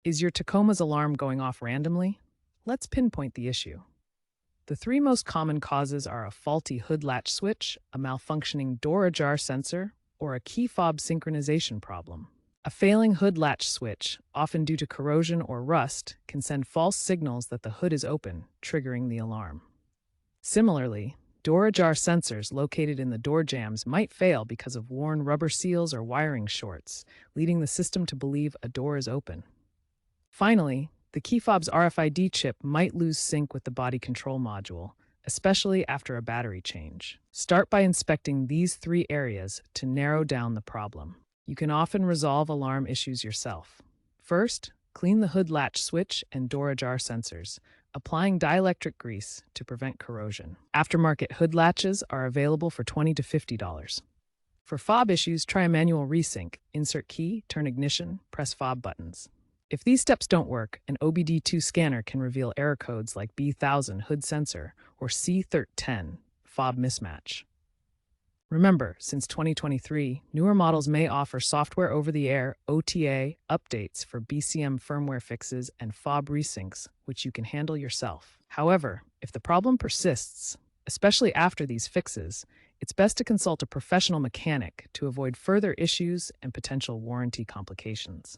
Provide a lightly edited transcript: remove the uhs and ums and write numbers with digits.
Is your Tacoma's alarm going off randomly? Let's pinpoint the issue. The three most common causes are a faulty hood latch switch, a malfunctioning door ajar sensor, or a key fob synchronization problem. A failing hood latch switch, often due to corrosion or rust, can send false signals that the hood is open, triggering the alarm. Similarly, door ajar sensors located in the door jambs might fail because of worn rubber seals or wiring shorts, leading the system to believe a door is open. Finally, the key fob's RFID chip might lose sync with the body control module, especially after a battery change. Start by inspecting these three areas to narrow down the problem. You can often resolve alarm issues yourself. First, clean the hood latch switch and door ajar sensors, applying dielectric grease to prevent corrosion. Aftermarket hood latches are available for $20 to $50. For fob issues, try a manual resync. Insert key, turn ignition, press fob buttons. If these steps don't work, an OBD2 scanner can reveal error codes like B1000 hood sensor or C1310 fob mismatch. Remember, since 2023, newer models may offer software over-the-air OTA updates for BCM firmware fixes and fob resyncs, which you can handle yourself. However, if the problem persists, especially after these fixes, it's best to consult a professional mechanic to avoid further issues and potential warranty complications.